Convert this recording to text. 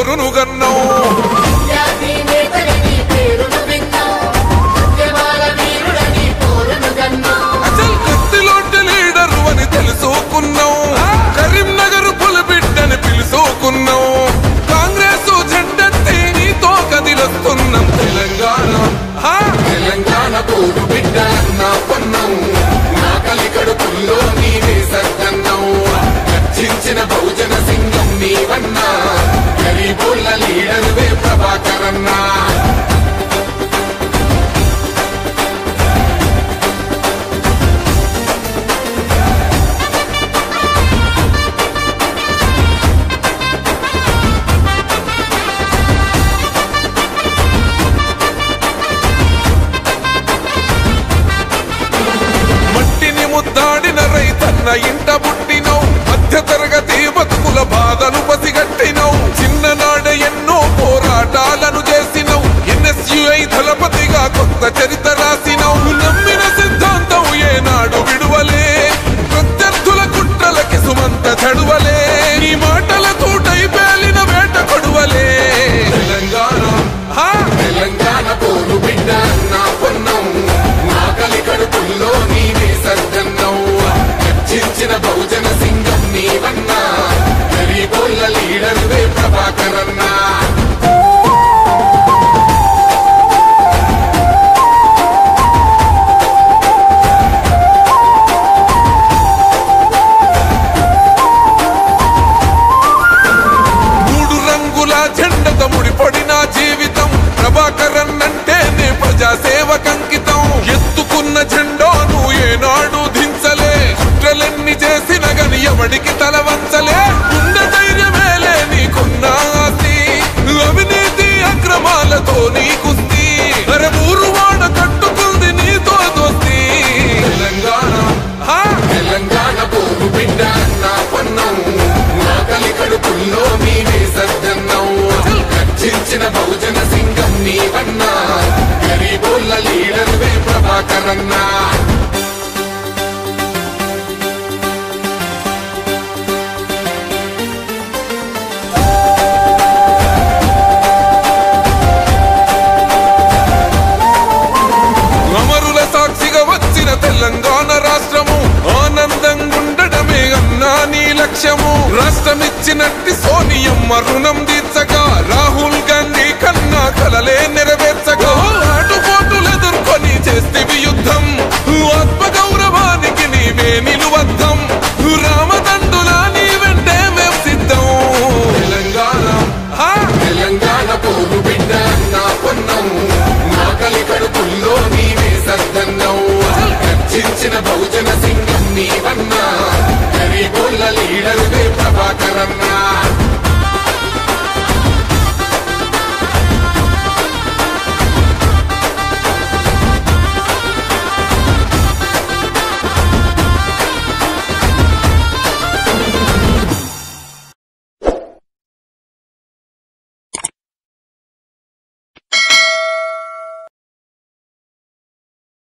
పోరును గన్నౌ Achal కత్తిలోంటి leader అని తెలుసుకున్నాం కరీంనగర్ పులిబిడ్డని పిలుసుకున్నాం కాంగ్రెస్ జెండెత్తి నీతో కదిలొస్తున్నాం తెలంగాణ పోరు బిడ్డ అన్న పొన్నం నా కలికడుపుల్లో నీవే సద్దన్నం గర్జించిన బహుజన సింగం నీవన్నా గరీబోళ్ళ లీడరువే ప్రభాకరన్నా ముద్దాడిన రైతన్న ఇంట పుట్టినవు మధ్య తరగతి బతుకుల బాధను పసిగట్టినవు చిన్ననాడే ఎన్నో పోరాటాలను చేసినవు NSUI దళపతిగా కొత్త చరిత్ర రాసినవు నమ్మిన సిద్ధాంతం ఏనాడు విడువలే ప్రత్యర్థుల కుట్రలకి సుమంత చడువలే నీ మాటల తోటై పేలిన వేట కొడువలే తెలంగాణ పోరు బిడ్డ నా పొన్నం నా కలికడుపుల్లో నీవే సద్దన్నం గర్జించిన బహుజన సింగం నీవన్నా గరీబోళ్ళ లీడరువే ప్రభాకరన్నా మూడు రంగుల జెండతో ముడిపడిన జీవితం ప్రభాకరన్నంటేనే ప్రజాసేవకంకితం ఎత్తుకున్న జెండాను ఏనాడు దించలే కుట్రలెన్ని చేసిన గని ఎవడికి తల వంచలే గుండె ధైర్యమేలే నీకున్న ఆస్తి అవినీతి అక్రమాలతో నీ కుస్తీ అరే ఊరు వాడ కట్టుకుంది నీతో దోస్తి తెలంగాణ పోరు బిడ్డ నా పొన్నం నా కలికడుపుల్లో నీవే సద్దన్నం గర్జించిన బహుజన సింగం నీవన్నా గరీబోళ్ళ లీడరువే ప్రభాకరన్నా అమరుల సాక్షిగా వచ్చిన తెలంగాణ రాష్ట్రము ఆనందంగుండడమే అన్నా నీ లక్ష్యము రాష్ట్రమిచ్చినట్టి సోనియమ్మ రుణం తీర్చగా రాహుల్ గాంధీ కన్నా కలలే నెరవేర్చగా ఆటుపోటులు ఎదుర్కొని చేస్తేవి యుద్ధం ఆత్మగౌరవానికి నీవే నిలువద్దం రామదండులా నీ వెంటే మేం సిద్ధం తెలంగాణ పోరు బిడ్డ నా పొన్నం నా కలికడుపుల్లో నీవే సద్దన్నం గర్జించిన బహుజన